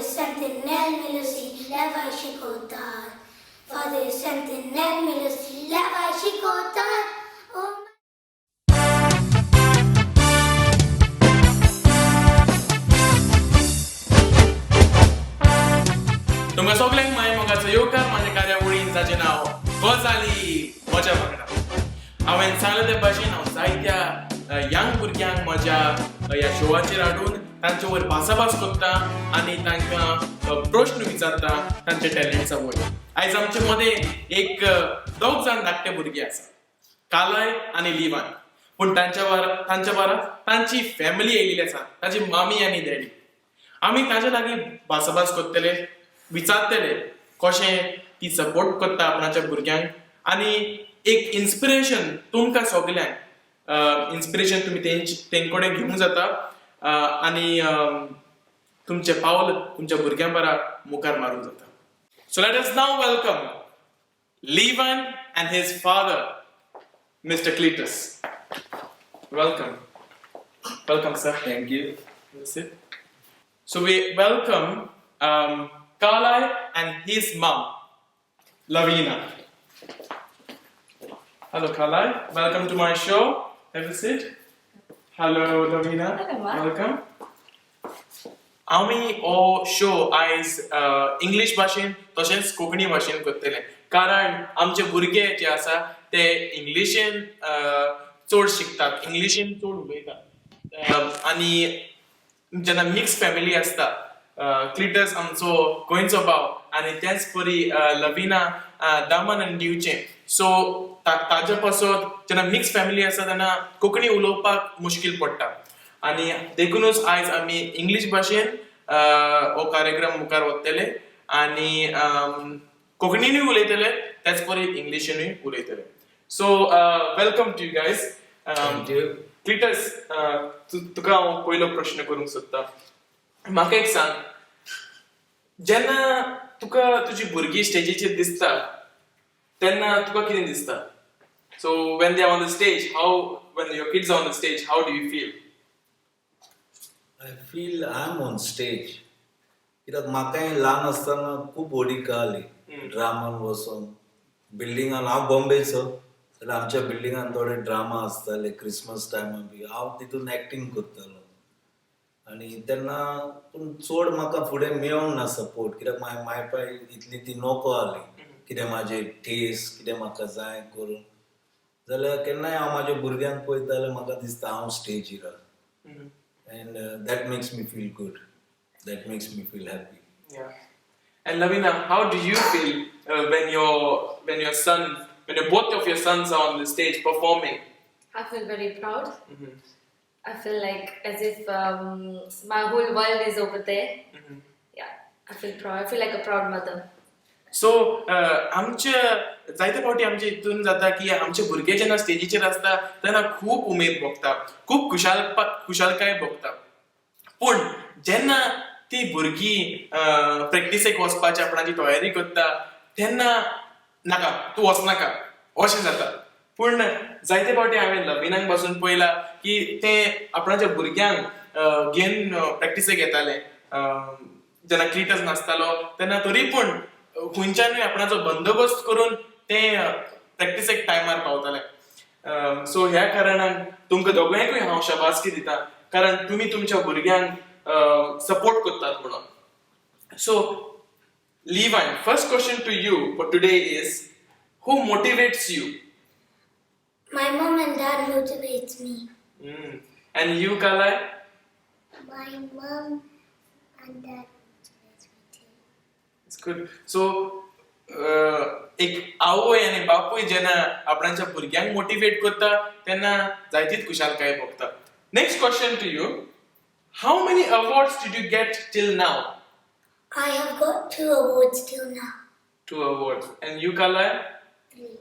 sentinel milusi levai shikotar. Father sentinel milusi levai shikotar. Oh. तुमकां सगळ्यांक मागीर मोगाचो येवकार माझ्या कार्यावळीन जाचें नांव गोजाली म्हज्या वांगडा. हांवें सांगले ते भाशेन हांव जायत्या यंग भुरग्यांक म्हज्या ह्या शोवाचेर हाडून तांचे वयर भासाभास करता आनी तांकां प्रश्न विचारता तांचे टॅलंट्सा वयर. आयज आमचे मदें एक दोग जाण धाकटे भुरगे आसा, कार्लायल आनी लिवन. पूण तांच्या बारा तांची फॅमिली येयलेली आसा, ताची मामी आनी डॅडी. आमी तांचे लागीं भासाभास करतले, विचारतले कशें ती सपोर्ट करता आपणाच्या भुरग्यांक आनी एक इन्स्पिरेशन तुमकां सगल्यांक इन्स्पिरेशन तुमी तेंकडे घेवंक जाता आनी तुमचे पावल तुमच्या भुरग्यां बरा मुखार मारूंक जाता. So let us now welcome Lieven and his father, Mr. Cletus. Welcome. Welcome, sir. Thank you. So we welcome Carlyle and his mom, Lavina. Hello, Carlyle. Welcome to my show. Have a seat. Hello, Lavina. Hello, Mark. Welcome. आमी हो show आयज English भाशेन तशेंच कोंकणी भाशेन करतले, कारण आमचे भुरगे जे आसा ते इंग्लिशीन चड शिकतात, इंग्लिशीन चड उलयतात. आनी जेन्ना मिक्स फॅमिली आसता, क्लिटस आमचो गोंयचो भाव आनी तेच परी लविना दामन आनी दिवचें. सो ताजे पासून जेन्ना मिक्स फॅमिली आसा तेन्ना कोंकणी उलोवपाक मुश्कील पडटा. आनी देखूनच आयज आमी इंग्लिश भाशेन हो कार्यक्रम मुखार व्हरतले आनी कोंकणीनूय उलयतले तेच परी इंग्लिशीनूय उलयतले. So welcome to you guys. Cletus, तुका हांव पयलो प्रश्न करूंक सोदता. म्हाका एक सांग, जेन्ना तुका तुजी भुरगीं स्टेजीचेर दिसता तेन्ना तुका कितें दिसता? सो when they are on the stage, when your kids are on the stage, how do you feel? I feel I'm on stage. कित्याक म्हाकाय ल्हान आसतना खूब ओडिका आली ड्रामान वचोन. बिल्डिंगान हांव बॉम्बेचो, जाल्यार आमच्या बिल्डिंगान थोडे ड्रामा आसताले क्रिसमस टायमार बी. हांव तितून एक्टींग करतालो आनी तेन्ना पूण चड म्हाका फुडें मेळोंक ना सपोर्ट, कित्याक माय पाय इतली ती नोको आली कितें म्हाजे टेस्ट, कितें म्हाका जाय करून. जाल्यार केन्नाय हांव म्हाज्या भुरग्यांक पळयता जाल्यार म्हाका दिसता हांव स्टेजीर आहा. And that makes me feel good. That makes me feel happy. Yeah. And Lavina, how do you feel when both of your sons are on the stage performing? I feel very proud. I feel like as if my whole world is over there. Yeah, I feel proud. I feel like a proud mother. सो आमचे जायते फावटी आमचे हितून जाता की आमचे भुरगे जेन्ना स्टेजीचेर आसता तेन्ना खूब उमेद भोगता, खूब खुशालकाय भोगता. पूण जेन्ना ती भुरगीं प्रॅक्टिसेक वचपाची आपणाची तयारी करता तेन्ना नाका तूं वचनाका अशें जाता. पूण जायते फावटी हांवें लविनाक पासून पळयलां की ते आपणाच्या भुरग्यांक घेवन प्रॅक्टिसेक येताले. जेन्ना क्लिटस नासतालो तेन्ना तरी पूण खंयच्यानूय आपणाचो बंदोबस्त करून ते प्रॅक्टिसेक टायमार पावताले. सो ह्या कारणान तुमकां दोगांयकूय हांव शाबासकी दिता, कारण तुमी तुमच्या भुरग्यांक सपोर्ट करतात म्हणून. सो Lieven, first question to you for today is, who motivates you? My mom and dad motivates me. And you, Carlyle? My mom and dad motivates me too. It's good. So एक आवय आनी बापूय जेन्ना आपणाच्या भुरग्यांक motivate करता तेन्ना जायतीच खुशालकाय भोगता. Next question to you. How many awards did you get till now? I have got 2 awards till now. 2 awards. And you, Carlyle? 3.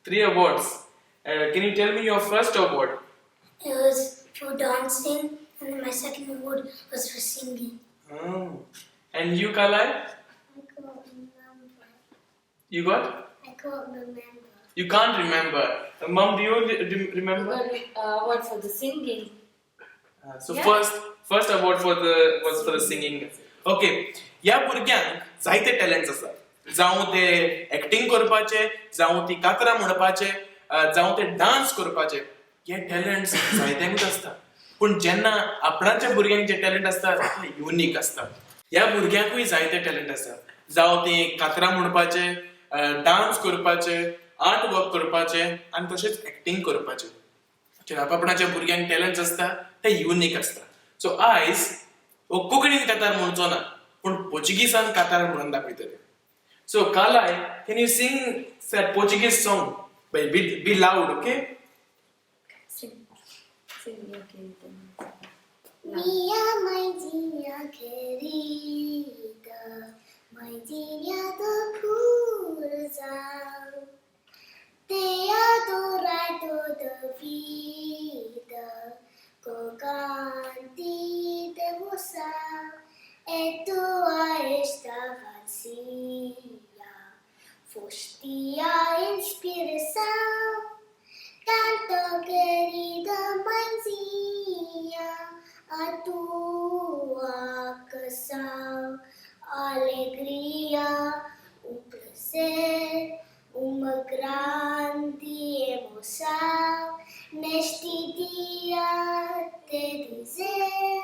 3 awards. Can you tell me your first award? It was for dancing, and then my second award was for singing. Oh. And you, Carlyle? I can't remember. You got? I can't remember. You can't remember. Mom, do you remember? I got award for the singing. So Yeah. first award was for the singing. Okay, ह्या भुरग्यांक जायते टॅलंट्स आसात. जावं ते acting करपाचे, जावं ती कातरां म्हणपाचे, जावं ते डान्स करपाचे. हे टॅलंट्स जायत्यांकूच आसता. पूण जेन्ना आपणाच्या भुरग्यांक जे टॅलंट आसता ते युनीक आसता. ह्या भुरग्यांकूय जायते टॅलंट आसता. जावं ती कातरां म्हणपाचे, डान्स करपाचे, आर्ट वर्क करपाचे आनी तशेंच एक्टिंग करपाचे. जे आपणाच्या भुरग्यांक टॅलंट्स आसता ते युनीक आसता. सो आयज कोंकणीन कातार म्हणचो ना, पूण पोर्चुगीजान कातार म्हणून दाखयतले. सो Carlyle, can you sing that Portuguese song? But be loud, okay? Sing. Okay. Minha mãezinha querida, mãezinha do coração, te adorai toda vida, com canto e devoção, é tua esta vacia, foste a inspiração, canto querida mãezinha, a tua canção, alegria, prazer, uma grande emoção, neste dia te dizer,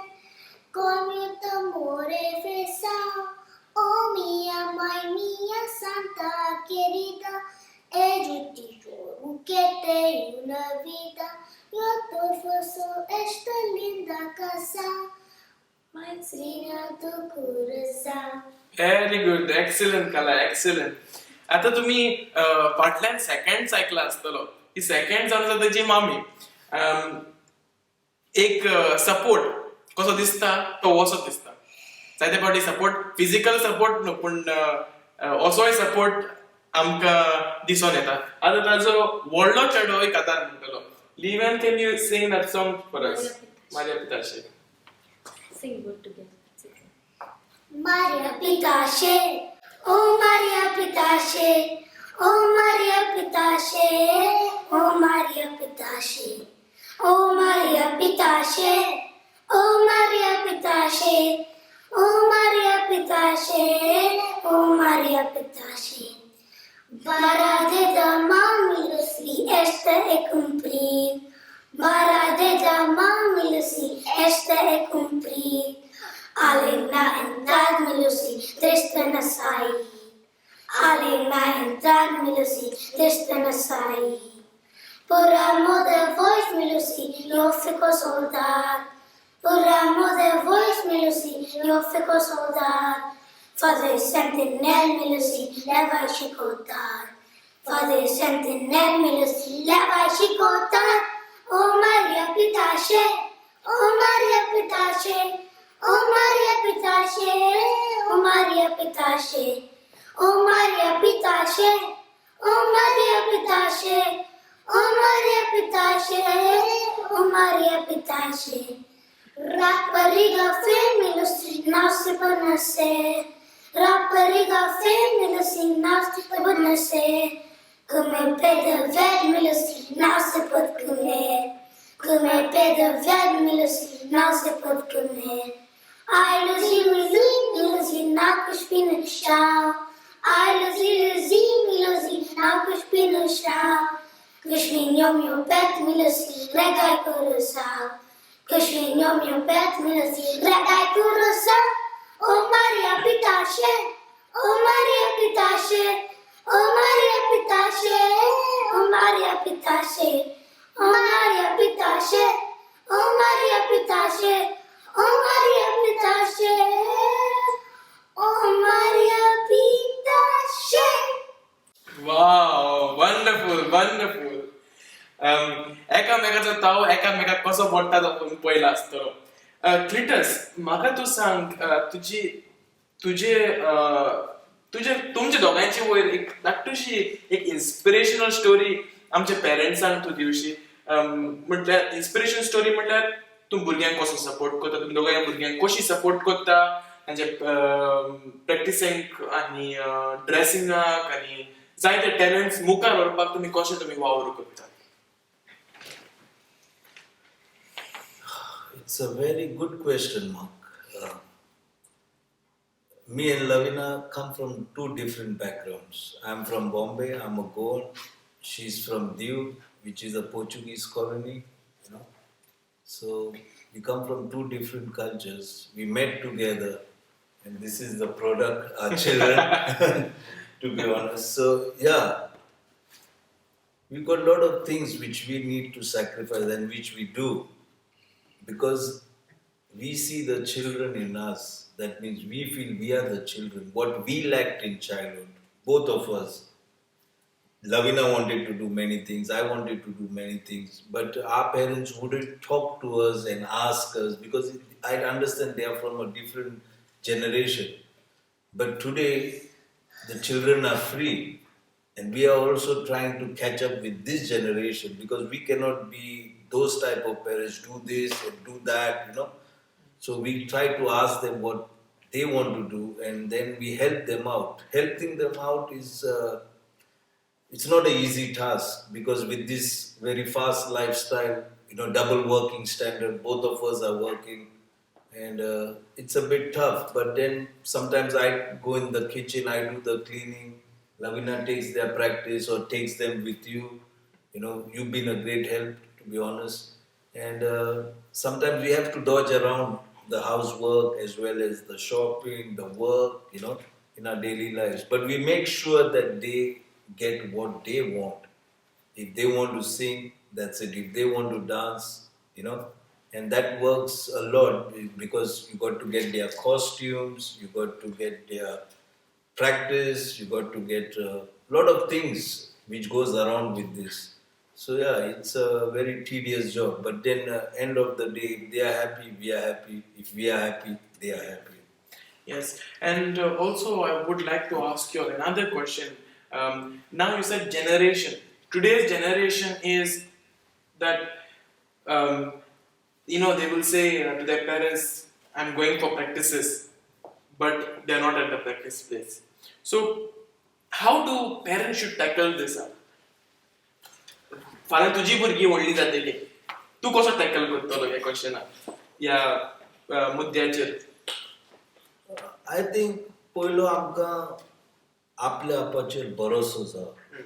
com muito amor e afeição, oh minha mãe, minha santa querida, eu te juro que tenho na vida, eu te faço esta linda canção, mãezinha do coração. Very good, excellent Carlyle, excellent. आता तुम्ही फाटल्यान seconds ऐकला आसतलो. ही seconds आसा तेजी मामी. एक support कसो दिसता तो असो दिसता. जायते फावटी सपोर्ट फिजिकल सपोर्ट न्हू, पूण असोय सपोर्ट आमकां दिसून येता. आता ताजो व्हडलो चेडोय कातार म्हणटलो. Lieven, can you sing that song for us? Maria Pitache. Sing good together. Maria Pitache, oh Maria Pitache, oh Maria Pitache, oh Maria Pitache, oh Maria Pitache, oh Maria Pitache, oh Maria Pitache, oh Maria Pitache. Barade da mamilosi esta é cumprir, barade da mamilosi esta é cumprir. Alena entrar milosi desta na sai, alena entrar milosi desta na sai. Por amor de vós milosi eu fico soldado, por amor de vós milosi eu fico soldado. Fazer sentinel milosi leva a chicotar, fazer sentinel milosi leva a chicotar. Oh Maria Pitache, oh Maria Pitache, oh Maria Pitache, oh Maria Pitache, oh Maria Pitache, oh Maria Pitache, oh Maria Pitache, oh Maria Pitache. Rapariga femilusi nasce por nascer, rapariga femilusi nasce por nascer. Comer pedra vermelhosi nasce por comer, comer pedra vermelhosi nasce por comer. Ai, luzi, na cuspi no chão. Ai, luzi, na cuspi no chão. Cuspi meu pet, miluzi, regai coração. Cuspi meu pet, miluzi, regai coração. Oh Maria Pitache, oh Maria Pitache, oh Maria Pitache, oh Maria Pitache, oh Maria Pitache, oh Maria Pitache. Oh Maria Pitache, oh Maria Pitache. Wow, wonderful, wonderful. एकामेकाचो ताव एकामेकाक कसो पडटा तो पयला आसतलो. Cleitus, म्हाका तूं सांग, तुमच्या दोगांची वयर एक धाकटुशी एक इन्स्पिरेशनल स्टोरी आमच्या पेरेंट्सांक तूं दिवशी. म्हटल्यार इन्स्पिरेशन स्टोरी म्हटल्यार तूं भुरग्यांक कसो सपोर्ट करता, तुमी दोगांय भुरग्यांक कशी सपोर्ट करता तांचे प्रॅक्टिसींग आनी ड्रेसिंगाक आनी जायते टॅलंट्स मुखार व्हरपाक तुमी वावर करता. It's a very good question, Mark. me and Lavina come from two different backgrounds. I'm from Bombay, I'm a Goan. She's from Diu, which is a Portuguese colony, you know. So we come from two different cultures. We met together, and this is the product, our children, to be honest. So yeah, we've got a lot of things which we need to sacrifice and which we do because we see the children in us. That means we feel we are the children. What we lacked in childhood, both of us. Lavina wanted to do many things, I wanted to do many things, but our parents wouldn't talk to us and ask us because I understand they are from a different generation. But today, the children are free, and we are also trying to catch up with this generation because we cannot be those type of parents, do this and do that, you know. So we try to ask them what they want to do, and then we help them out. Helping them out is it's not an easy task because with this very fast lifestyle, you know, double working standard, both of us are working, and it's a bit tough. But then sometimes I go in the kitchen, I do the cleaning. Lavina takes their practice or takes them with you. You know, you've been a great help, to be honest. And sometimes we have to dodge around the housework as well as the shopping, the work, you know, in our daily lives. But we make sure that they get what they want. If they want to sing, that's it. If they want to dance, you know, and that works a lot because you got to get their costumes, you got to get their practice, you got to get a lot of things which goes around with this. So yeah, it's a very tedious job. But then end of the day, if they are happy, we are happy. If we are happy, they are happy. Yes, and also I would like to ask you another question. Now you said generation. Today's generation is that you know, they will say to their parents, "I'm going for practices," but they are not at the practice place. So, how do parents should tackle this up? फाल्यां तुजी भुरगीं व्हडलीं जातलीं, तूं कसो tackle करतलो ह्या क्वेश्चनाक, ह्या मुद्द्याचेर? I think पयलो आमकां आपल्या आपाचेर भरोसो जाय.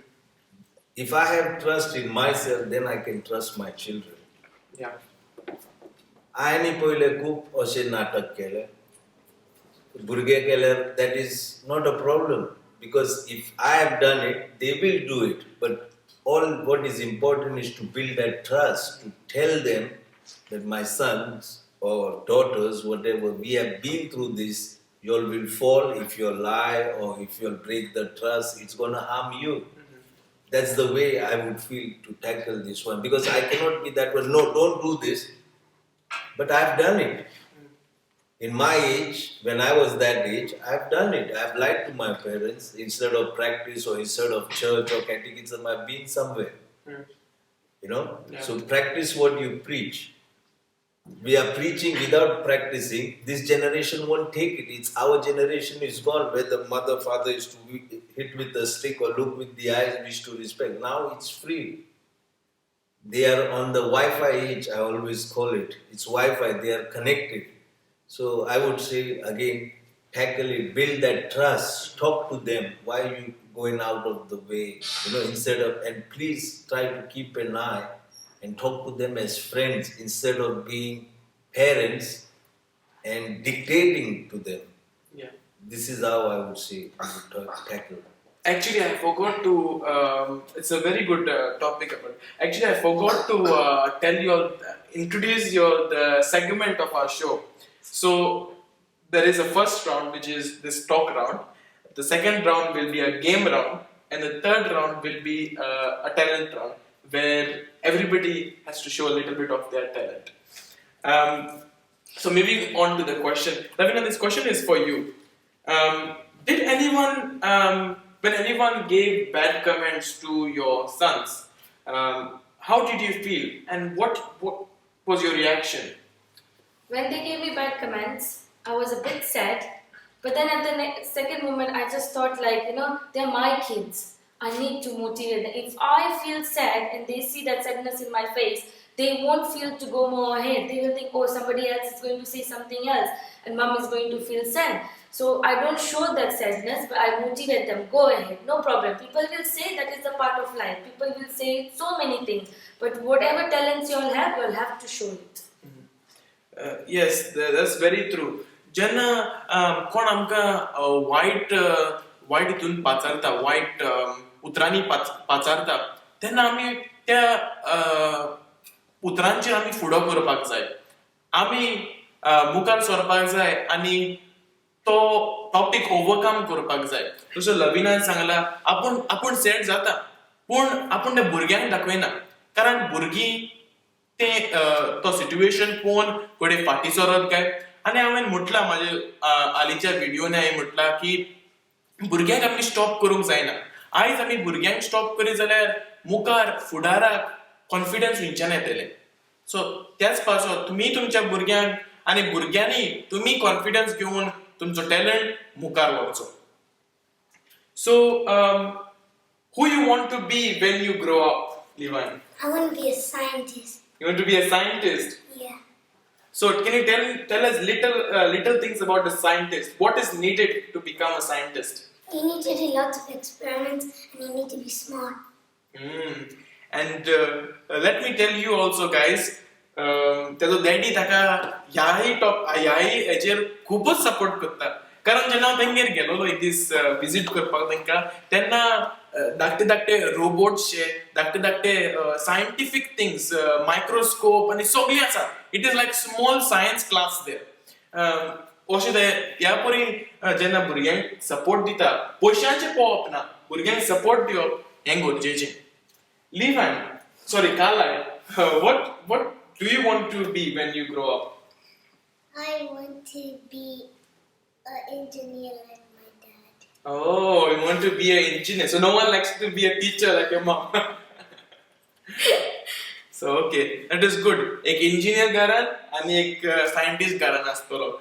If I have trust in myself, then I can trust my children. Yeah. आनी पयले खूब अशें नाटक केले. भुरगे केल्यार that is not a problem because if I have done it, they will do it. But all what is important is to build that trust, to tell them that my sons or daughters, whatever, we have been through this. You all will fall if you lie or if you break the trust. It's going to harm you. That's the way I would feel to tackle this one because I cannot be that one. No, don't do this. But I've done it. In my age, when I was that age, I've done it. I've lied to my parents instead of practice or instead of church or catechism. I've been somewhere. You know? Yeah. So practice what you preach. We are preaching without practicing. This generation won't take it. It's our generation is gone where the mother, father is to hit with a stick or look with the eyes, wish to respect. Now it's free. They are on the Wi-Fi age, I always call it. It's Wi-Fi, they are connected. So I would say again, tackle it, build that trust, talk to them. Why are you going out of the way? You know, instead of, and please try to keep an eye and talk to them as friends instead of being parents and dictating to them. Yeah. This is how I would say I would tackle. Actually, I forgot to. It's a very good topic about. Actually, I forgot to introduce the segment of our show. So there is a first round, which is this talk round. The second round will be a game round, and the third round will be a talent round, where everybody has to show a little bit of their talent. So moving on to the question, Lavina, this question is for you. Did anyone, when anyone gave bad comments to your sons, how did you feel, and what was your reaction? When they gave me bad comments, I was a bit sad. But then at the second moment, I just thought like, you know, they're my kids. I need to motivate them. If I feel sad and they see that sadness in my face, they won't feel to go more ahead. They will think, oh, somebody else is going to say something else and mom is going to feel sad. So I don't show that sadness, but I motivate them. Go ahead, no problem. People will say that is a part of life. People will say so many things, but whatever talents you all have to show it. Yes, that's very true. जेन्ना कोण आमकां वायट हितून पाचारता, वायट उतरांनी पाचारता, तेन्ना आमी त्या उतरांचेर आमी फुडो करपाक जाय. आमी मुखार सरपाक जाय आनी तो टॉपिक ओवरकम करपाक जाय. जसो लविनान सांगला, आपूण सॅड जाता, पूण आपूण त्या भुरग्यांक दाखयना, कारण भुरगीं ते तो सिच्युएशन पळोवन फुडें फाटीं सरत काय. आनी हांवें म्हटलां म्हाज्या हालींच्या व्हिडिओनी हांवें म्हटलां की भुरग्यांक आमी स्टॉप करूंक जायना. आयज आमी भुरग्यांक स्टॉप करीत जाल्यार मुखार फुडाराक कॉन्फिडन्स खंयच्यान येतलें. सो त्याच पासो तुमी तुमच्या भुरग्यांक आनी भुरग्यांनी तुमी कॉन्फिडन्स घेवन तुमचो टॅलंट मुखार व्हरचो. सो who you want to be when you grow up, Lieven? I want to be a scientist. You want to be a scientist? Yeah. So can you tell us little things about the scientist? What is needed to become a scientist? You need to do lots of experiments and you need to be smart. And let me tell you also, guys, तेजो daddy ताका ह्याही हेचेर खूबच support करता. कारण जेन्ना हांव तेंगेर गेलोलो एक दीस विजीट करपाक तेंकां, तेन्ना धाकटे रोबोट्सचे, धाकटे सायंटिफीक थिंग्स, मायक्रोस्कोप आनी सगळीं आसा. It is like small science class देर. अशें ते ह्या परी जेन्ना भुरग्यांक सपोर्ट दिता, पयशांचें पळोवप ना, भुरग्यांक सपोर्ट दिवप हें गरजेचें. Carlyle, what do you want to be when you grow up? I want to be an engineer like my dad. Oh, you want to be an engineer. So no one likes to be a teacher like your mom. So okay, that is good. एक engineer घरान आणि एक scientist घरान असतलो.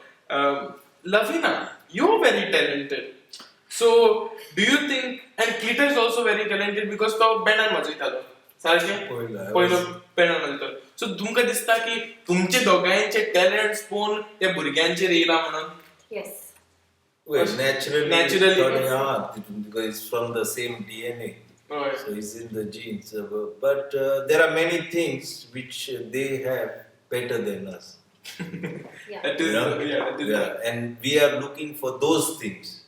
Lavina, you're very talented. So do you think, and Clita is also very talented because तो बँडान वाजयतालो. सारकें? पयलो बँडान वाजयतालो. So तुमकां दिसता की तुमचे दोगांयचे टॅलंट्स पळोवन त्या भुरग्यांचेर येयला म्हणून? Yes. Well, naturally, Naturally. because it's from the same DNA. Right. So it's in the genes. But there are many things which they have better than us. Yeah. That is, that is Yeah, and we are looking for those things.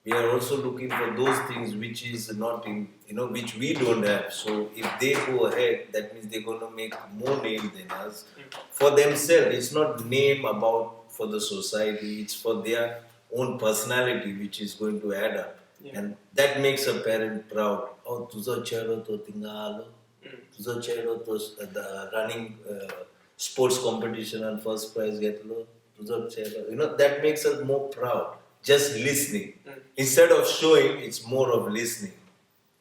We are also looking for those things which is not in, which we don't have. So if they go ahead, that means they're going to make more name than us for themselves. It's not name about for the society. It's for their own personality which is going to add up. Yeah. And that makes a parent proud. Oh, tuzo chero to tingalo. Tuzo chero to running sports competition and first prize get lo. Tuzo chero. That makes us more proud. Just listening. Instead of showing, it's more of listening.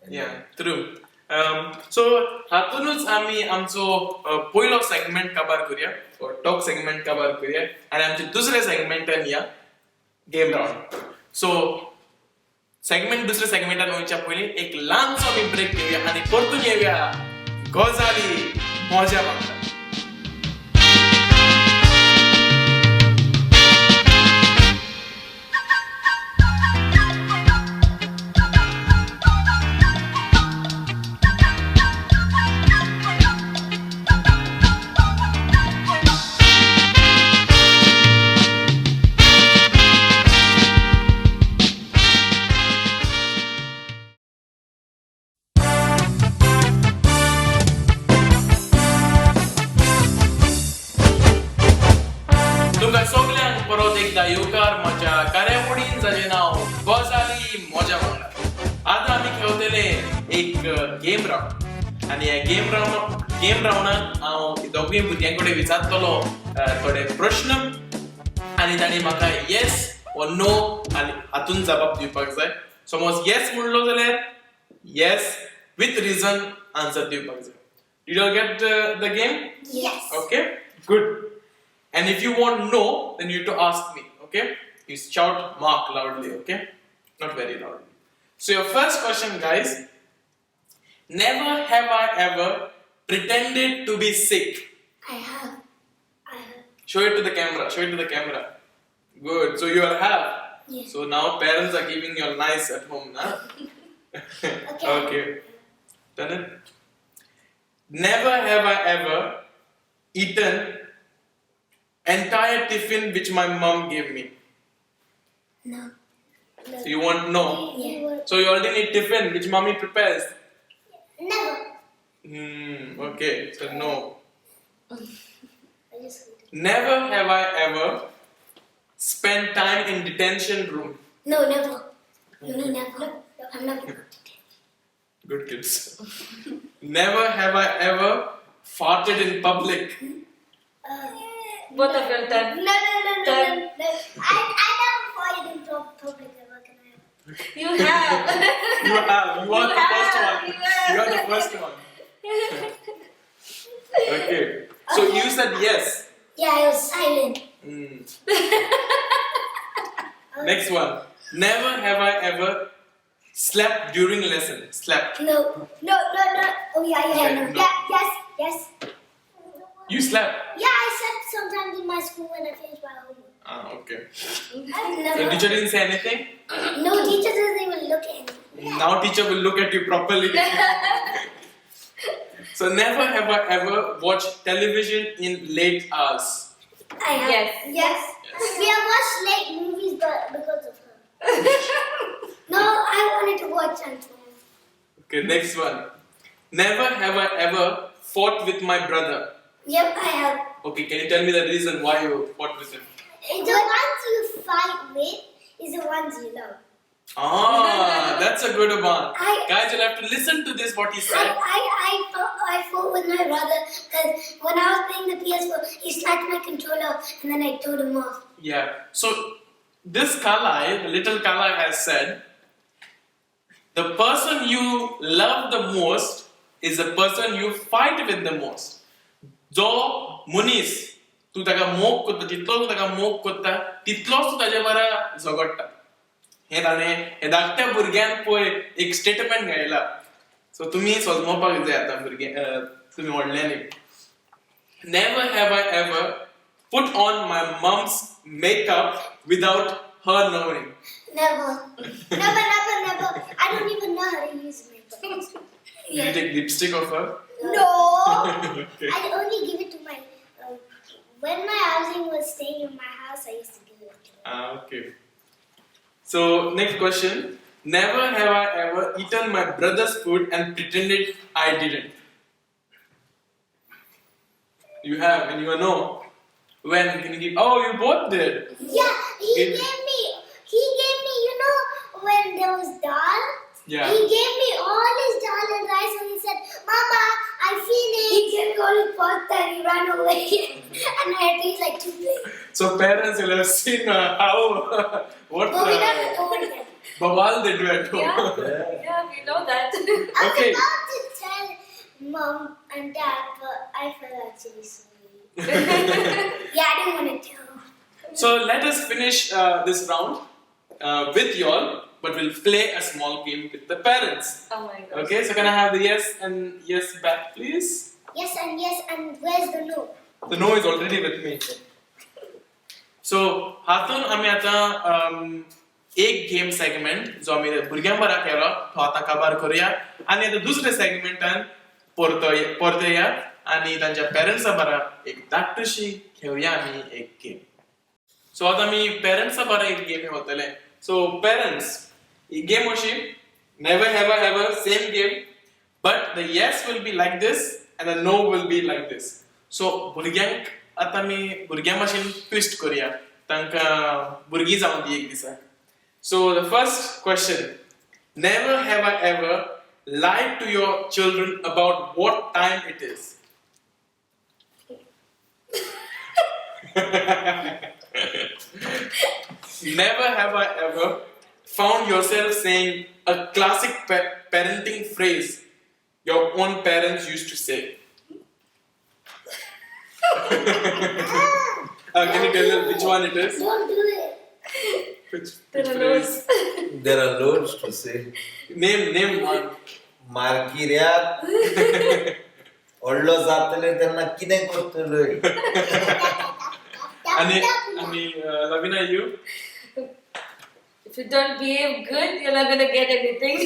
Yeah, true. So हातूनच आमी आमचो पयलो segment cover करूया, talk segment cover करूया, आणि आमचे दुसरे सेगमेंटान या game round. सो दुसऱ्या सेगमेंटान वयच्या पयलीं एक ल्हानसो आमी ब्रेक घेवया आनी परतून येवया गोजाली मोज्या वांगडा. तुमकां सगल्यांक परत एकदा येवकार म्हज्या कार्यावळीन जाचें नांव गोजाली मोज्या वांगडा. आतां आमी खेळटले एक गेम राउंड, आनी ह्या गेम राउंडान हांव दोगूय भुरग्यां कडेन विचारतलो थोडे प्रश्न, आनी तांणी म्हाका येस वा नो आनी हातून जबाब दिवपाक जाय. समज येस म्हणलो जाल्यार येस विथ रिजन आन्सर दिवपाक जाय. Did you all get the game? Yes. Okay, good. And if you want no, then you have to ask me, okay? You shout Mark loudly, okay? Not very loudly. So your first question, guys. Never have I ever pretended to be sick. I have. Show it to the camera. Show it to the camera. Good. So you are have. Yeah. So now parents are giving you nice at home, na? Okay. Okay. Done it. Never have I ever eaten entire tiffin which my mom gave me. No. No. So you want no? Yeah. So you already need tiffin which mommy prepares. Never. Okay. So no. I just Never have I ever spent time in detention room. No, never. No, never. I'm not going to. Good kids. Never have I ever farted in public. Both of your turn. No. I never farted in public ever. Can I? You have. You have. You are the first have, one. you You are the first one. Okay. So you said yes. Yeah, I was silent. Next one. Never have I ever slept during lesson. Slept. No. Oh yeah. Okay, No. no. Yeah, yes. You slept. Yeah, I slept sometimes in my school when I finished my homework. Okay. I've The never. teacher didn't say anything. No, teacher doesn't even look at me. Now teacher will look at you properly. So never have I ever watched television in late hours. I have. Yes. We have watched late movies, but because of her. No, I wanted to watch Parental. Okay, next one. Never have I ever fought with my brother. Yep, I have. Okay, can you tell me the reason why you fought with him? The ones you fight with is the ones you love. Ah, that's a good one. I- Guys, you'll have to listen to this, what he said. I fought with my brother because when I was playing the PS4, he snatched my controller and then I told him off. Yeah. So, this Carlyle, the little Carlyle has said, the person you love the most is the person you fight with the most. Jo munis, tu taga mok kutta, titlo taga mok kutta, titlos tu taja bara zogotta. हे ताणे हे धाकट्या भुरग्यांक पळय एक statement घायला सो तुमी सोजमोवपाक जाय आतां भुरगे तुमी व्हडल्यांनी never have I ever put on my mom's makeup without her knowing. Never. I don't even know how to use makeup. You take lipstick of her? No. Okay. I only give it to my. When my housing was staying in my house, I used to give it to her. Okay. So, next question. Never have I ever eaten my brother's food and pretended I didn't. You have, and you know. When can you give? Oh, you both did. Yeah, he gave me. You know, when there was dal. Yeah. He gave me all his dal and rice, and he said, "Mama, I finished." He gave me all his pasta, and he ran away, and I had to eat like 2 plates. So parents will have seen how what But we never told them. bawal they do at home. Yeah, we know that. I was Okay. about to tell Mom and Dad, but I felt actually sorry. Yeah, I didn't want to tell. So let us finish this round with y'all, but we'll play a small game with the parents. Oh my god. Okay, so can I have the yes and yes back, please? Yes, and where's the no? The no is already with me. So हातून आमी आता एक game segment जो आमी भुरग्यां बरा केलो तो आता काबार करूया आणि आता दुसरे सेगमेंटान परतया आणि तांच्या पेरेंट्सा बरा एक धाकटुशी घेवया आमी एक गेम सो आता आमी पेरेंट्सा बरा एक गेम होतले सो पेरेंट्स ही गेम अशी never have I ever same game but the yes will be like this and the no will be like this so भुरग्यांक आता आमी भुरग्यां भाशेन ट्विस्ट करूया तांकां भुरगीं जावन दी एक दिसा so the first question never have I ever lied to your children about what time it is never have I ever found yourself saying a classic parenting phrase your own parents used to say. Can you tell us which one it is? Don't do it. Which There are phrase? There are loads to say. Name one. मार्किऱ्यात व्हडलो जातले तेन्ना कितें करतलोय आणि Lavina you? If you don't behave good, you're not gonna get anything.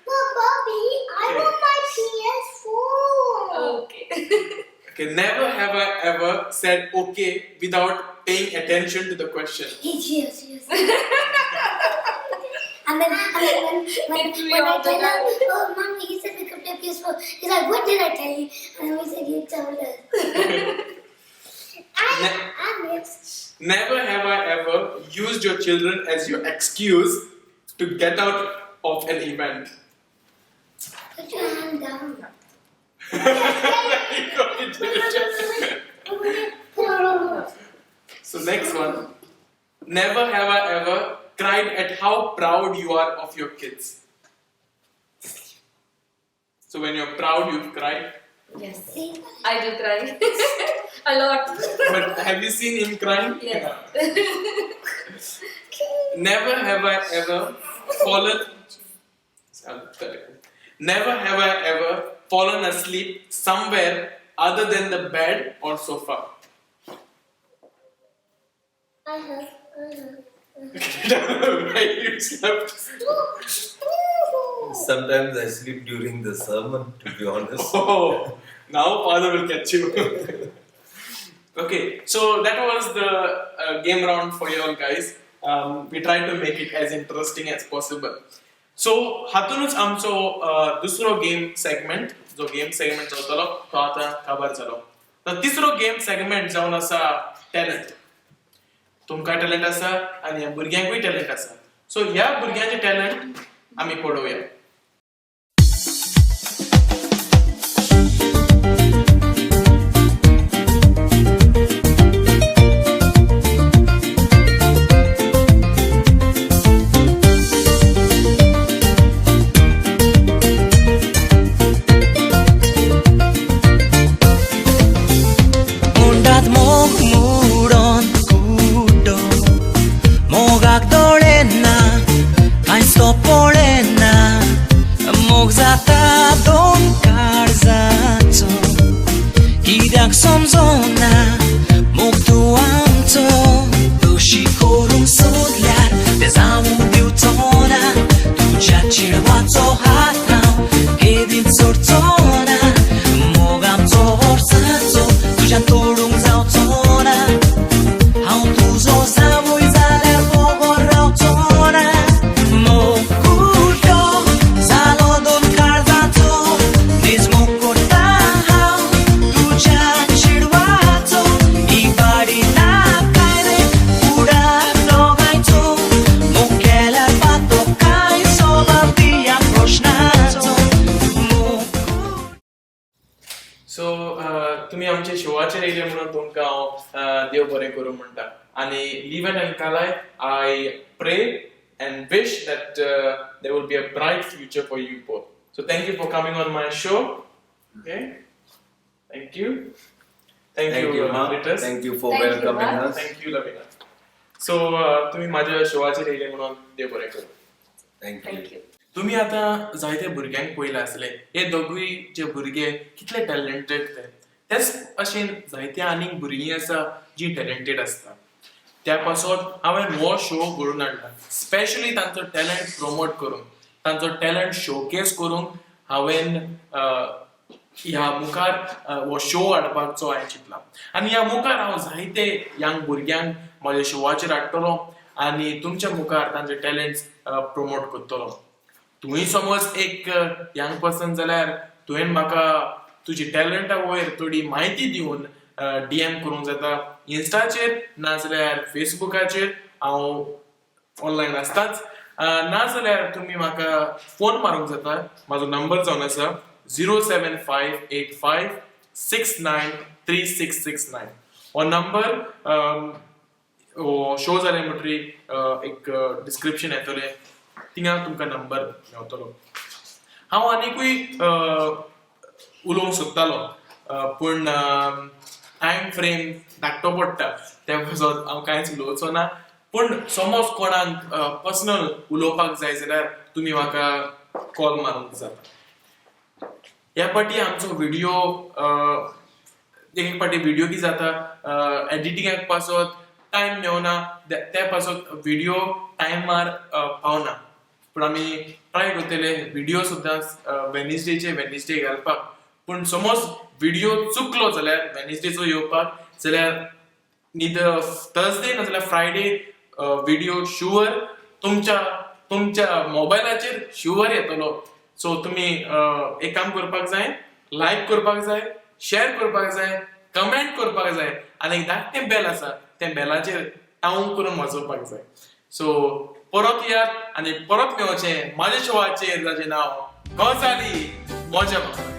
But Bobby, I want my PS4. Okay. Okay, never have I ever said okay without paying attention to the question. Yes. And then when I tell her, oh mom, he said we could play PS4. He's like, what did I tell you? And we said you told us. I'm mixed. Never have I ever used your children as your excuse to get out of an event. Put your hand down. So next one. Never have I ever cried at how proud you are of your kids. So when you're proud, you cry. Yes. See? I do cry. A lot. But have you seen him crying? Yes. Never have I ever fallen. Never have I ever fallen asleep somewhere other than the bed or sofa. Where you slept. Sometimes I sleep during the sermon, to be honest. Oh, now father will catch you. Okay, so that was the game round for you all guys. We tried to make it as interesting as possible. So हातूनच आमचो दुसरो game segment जो game segment जातलो तो आता खबर जालो. तर तिसरो गेम सेगमेंट जावन आसा टॅलेंट. तुमकां टॅलेंट आसा आनी ह्या भुरग्यांकूय टॅलेंट आसा. सो ह्या भुरग्यांचे टॅलेंट आमी पळोवया. तुम्ही आमच्या शोवाचेर येयले म्हणून तुमकां हांव देव बरें करूं म्हणटा आनी Lieven and Carlyle, I pray and wish that there will be a bright future for you both. So thank you for coming on my show. Okay, thank you. Thank you, Mark. Thank you for welcoming us. Thank you, Lavina. So तुम्ही माझ्या शोवाचेर येयले म्हणून देव बरें करूं. Thank you. तुम्ही आता जायते भुरग्यांक पळयला आसले हे दोगूय जे भुरगे कितले टॅलेंटेड तेच अशें जायते आनीक भुरगीं आसा जी टॅलेंटेड आसता त्या पासून हांवें हो शो घडोवन हाडला स्पेशली तांचो टॅलंट प्रमोट करून तांचो टॅलंट शोकेस करून हांवें ह्या मुखार हो शो हाडपाचो हांवें चिंतला आनी ह्या मुखार हांव जायते यंग भुरग्यांक म्हाज्या शोवाचेर हाडटलो आनी तुमच्या मुखार तांचे टॅलंट्स प्रमोट करतलो. तुवें समज एक यंग पर्सन जाल्यार तुवें म्हाका तुजी टॅलंटा वयर थोडी म्हायती दिवन DM करूंक जाता इन्स्टाचेर नाजाल्यार फेसबुकाचेर हांव ऑनलायन आसताच नाजाल्यार तुमी म्हाका फोन मारूंक जाता म्हाजो नंबर जावन आसा 07585693669 हो नंबर शो जाले म्हणटरी एक डिस्क्रिप्शन येतले थिंगा तुमकां नंबर मेळटलो. हांव आनीकूय उलोवंक सोदतालो पूण टायम फ्रेम धाकटो पडटा त्या पासून हांव कांयच उलोवचो ना पूण समज कोणाक पर्सनल उलोवपाक जाय जाल्यार तुमी म्हाका कॉल मारूंक जाता. ह्या फाटी आमचो व्हिडिओ एक फाटी व्हिडिओ की जाता एडिटिंगाक पासत टाइम मेवना त्या पासत व्हिडिओ टायमार पावना पूण आमी ट्राय करतले व्हिडिओ सुद्दां वेनिसडे घालपाक पूण समज व्हिडिओ चुकलो जाल्यार वेनिसडेचो येवपाक जाल्यार निदर थर्सडे ना जाल्यार फ्रायडे व्हिडिओ शुअर तुमच्या मोबायलाचेर शुअर येतलो सो तुमी एक काम करपाक जाय लायक करपाक जाय शेअर करपाक जाय कमेंट करपाक जाय आनी एक धाकटें बेल आसा त्या बेलाचेर टाऊन करून वाजोवपाक जाय सो परत यात आनी परत मेळचें माझ्या शोवाचेर जाचें नांव गजाली मोज्या वांगडा